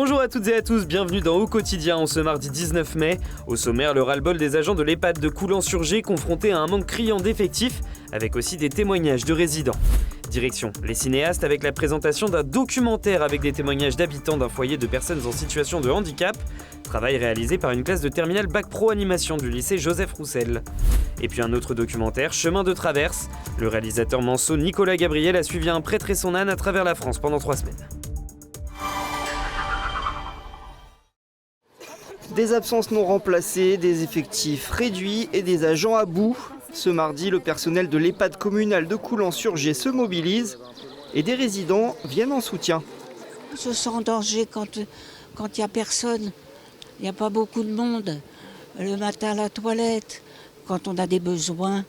Bonjour à toutes et à tous, bienvenue dans Au Quotidien en ce mardi 19 mai. Au sommaire, le ras-le-bol des agents de l'EHPAD de Coulanges-sur-Gers confrontés à un manque criant d'effectifs, avec aussi des témoignages de résidents. Direction les cinéastes avec la présentation d'un documentaire avec des témoignages d'habitants d'un foyer de personnes en situation de handicap. Travail réalisé par une classe de terminale Bac Pro Animation du lycée Joseph Roussel. Et puis un autre documentaire, Chemin de traverse. Le réalisateur manceau Nicolas Gabriel a suivi un prêtre et son âne à travers la France pendant 3 semaines. Des absences non remplacées, des effectifs réduits et des agents à bout. Ce mardi, le personnel de l'EHPAD communal de Coulanges-sur-Gers se mobilise et des résidents viennent en soutien. On se sent en danger quand il n'y a personne, il n'y a pas beaucoup de monde. Le matin à la toilette, quand on a des besoins,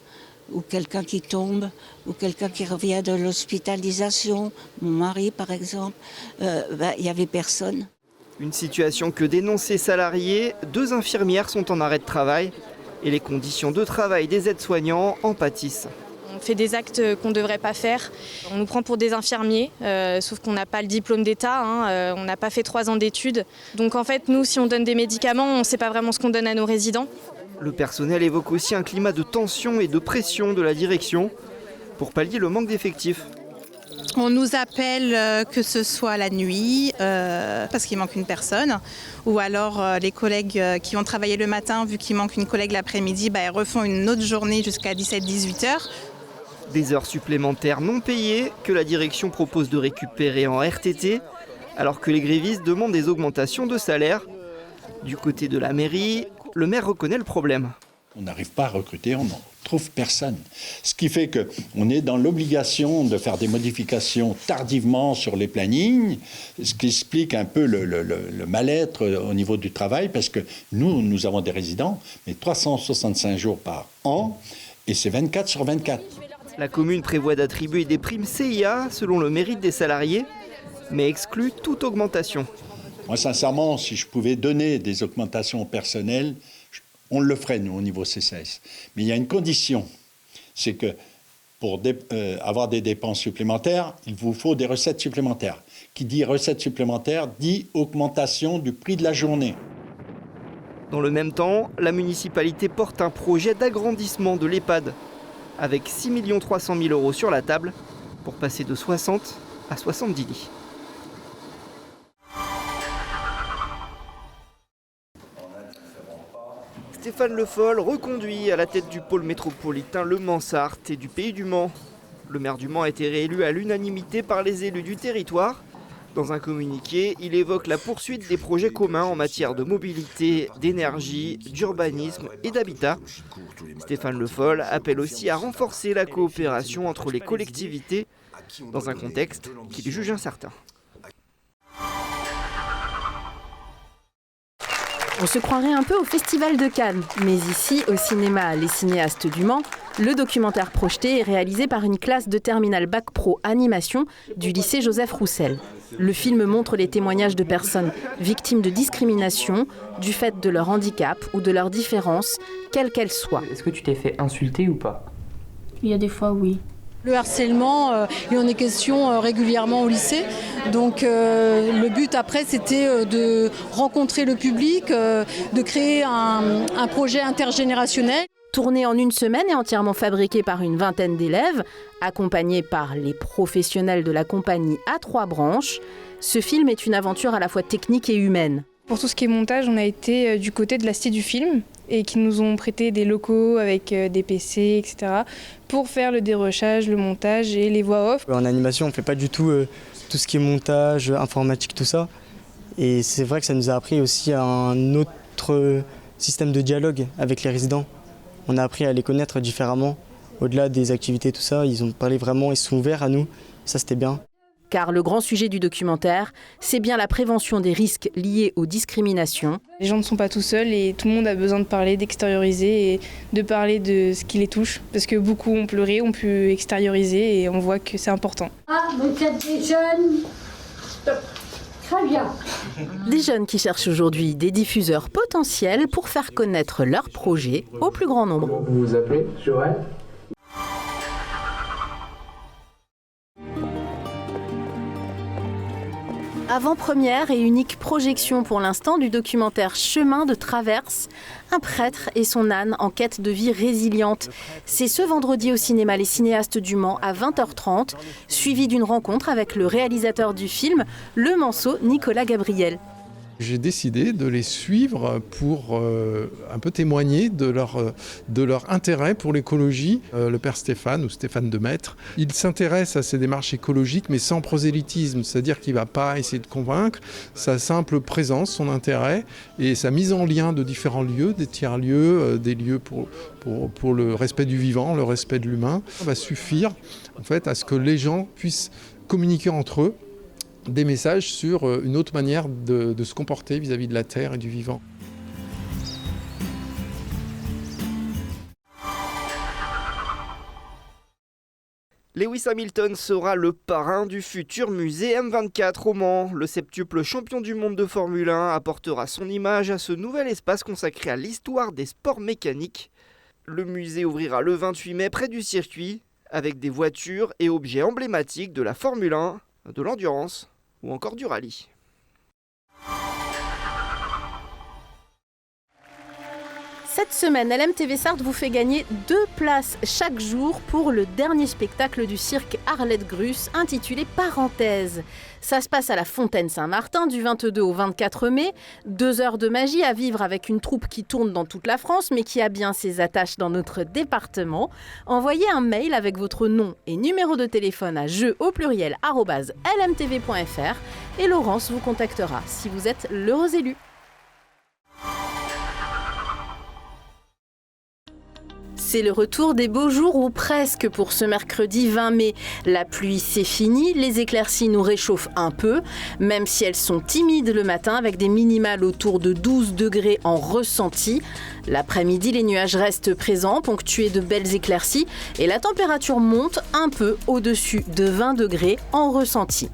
ou quelqu'un qui tombe, ou quelqu'un qui revient de l'hospitalisation, mon mari par exemple, il n'y avait personne. Une situation que dénoncent ces salariés, 2 infirmières sont en arrêt de travail et les conditions de travail des aides-soignants en pâtissent. On fait des actes qu'on ne devrait pas faire. On nous prend pour des infirmiers, sauf qu'on n'a pas le diplôme d'État, on n'a pas fait 3 ans d'études. Donc en fait, nous, si on donne des médicaments, on ne sait pas vraiment ce qu'on donne à nos résidents. Le personnel évoque aussi un climat de tension et de pression de la direction pour pallier le manque d'effectifs. On nous appelle que ce soit la nuit, parce qu'il manque une personne, ou alors les collègues qui ont travaillé le matin, vu qu'il manque une collègue l'après-midi, elles refont une autre journée jusqu'à 17-18 heures. Des heures supplémentaires non payées que la direction propose de récupérer en RTT, alors que les grévistes demandent des augmentations de salaire. Du côté de la mairie, le maire reconnaît le problème. On n'arrive pas à recruter, on n'en trouve personne. Ce qui fait qu'on est dans l'obligation de faire des modifications tardivement sur les plannings, ce qui explique un peu le mal-être au niveau du travail, parce que nous avons des résidents, mais 365 jours par an, et c'est 24 sur 24. La commune prévoit d'attribuer des primes CIA selon le mérite des salariés, mais exclut toute augmentation. Moi, sincèrement, si je pouvais donner des augmentations au personnel, on le ferait, nous, au niveau CCAS. Mais il y a une condition, c'est que pour avoir des dépenses supplémentaires, il vous faut des recettes supplémentaires. Qui dit recettes supplémentaires dit augmentation du prix de la journée. Dans le même temps, la municipalité porte un projet d'agrandissement de l'EHPAD, avec 6 300 000 € sur la table, pour passer de 60 à 70 lits. Stéphane Le Foll reconduit à la tête du pôle métropolitain Le Mans-Sarthe et du Pays du Mans. Le maire du Mans a été réélu à l'unanimité par les élus du territoire. Dans un communiqué, il évoque la poursuite des projets communs en matière de mobilité, d'énergie, d'urbanisme et d'habitat. Stéphane Le Foll appelle aussi à renforcer la coopération entre les collectivités dans un contexte qu'il juge incertain. On se croirait un peu au Festival de Cannes, mais ici, au cinéma Les Cinéastes du Mans, le documentaire projeté est réalisé par une classe de terminale Bac Pro Animation du lycée Joseph Roussel. Le film montre les témoignages de personnes victimes de discrimination, du fait de leur handicap ou de leur différence, quelle qu'elle soit. Est-ce que tu t'es fait insulter ou pas ? Il y a des fois, oui. Le harcèlement, il en est question régulièrement au lycée. Donc le but après, c'était de rencontrer le public, de créer un projet intergénérationnel. Tourné en une semaine et entièrement fabriqué par une vingtaine d'élèves, accompagnés par les professionnels de la compagnie à 3 branches, ce film est une aventure à la fois technique et humaine. Pour tout ce qui est montage, on a été du côté de la Cité du film et qui nous ont prêté des locaux avec des PC, etc. pour faire le dérochage, le montage et les voix off. En animation, on ne fait pas du tout tout ce qui est montage, informatique, tout ça. Et c'est vrai que ça nous a appris aussi un autre système de dialogue avec les résidents. On a appris à les connaître différemment. Au-delà des activités, tout ça, ils ont parlé vraiment, ils se sont ouverts à nous. Ça, c'était bien. Car le grand sujet du documentaire, c'est bien la prévention des risques liés aux discriminations. Les gens ne sont pas tout seuls et tout le monde a besoin de parler, d'extérioriser et de parler de ce qui les touche. Parce que beaucoup ont pleuré, ont pu extérioriser et on voit que c'est important. Ah, vous êtes des jeunes. Stop. Très bien. Des jeunes qui cherchent aujourd'hui des diffuseurs potentiels pour faire connaître leur projet au plus grand nombre. Comment vous vous appelez, Joël ? Avant-première et unique projection pour l'instant du documentaire Chemin de traverse, un prêtre et son âne en quête de vie résiliente. C'est ce vendredi au cinéma Les Cinéastes du Mans à 20h30, suivi d'une rencontre avec le réalisateur du film, le Manceau Nicolas Gabriel. J'ai décidé de les suivre pour un peu témoigner de leur intérêt pour l'écologie. Le père Stéphane, ou Stéphane Demaître, il s'intéresse à ces démarches écologiques mais sans prosélytisme, c'est-à-dire qu'il ne va pas essayer de convaincre, sa simple présence, son intérêt et sa mise en lien de différents lieux, des tiers-lieux, des lieux pour le respect du vivant, le respect de l'humain, va suffire en fait, à ce que les gens puissent communiquer entre eux des messages sur une autre manière de se comporter vis-à-vis de la terre et du vivant. Lewis Hamilton sera le parrain du futur musée M24 au Mans. Le septuple champion du monde de Formule 1 apportera son image à ce nouvel espace consacré à l'histoire des sports mécaniques. Le musée ouvrira le 28 mai près du circuit, avec des voitures et objets emblématiques de la Formule 1, de l'endurance ou encore du rallye. Cette semaine, LMTV Sarthe vous fait gagner 2 places chaque jour pour le dernier spectacle du cirque Arlette Gruss intitulé Parenthèse. Ça se passe à la Fontaine Saint-Martin du 22 au 24 mai. 2 heures de magie à vivre avec une troupe qui tourne dans toute la France mais qui a bien ses attaches dans notre département. Envoyez un mail avec votre nom et numéro de téléphone à jeu@lmtv.fr et Laurence vous contactera si vous êtes l'heureux élu. C'est le retour des beaux jours ou presque pour ce mercredi 20 mai. La pluie c'est fini, les éclaircies nous réchauffent un peu, même si elles sont timides le matin avec des minimales autour de 12 degrés en ressenti. L'après-midi, les nuages restent présents, ponctués de belles éclaircies et la température monte un peu au-dessus de 20 degrés en ressenti.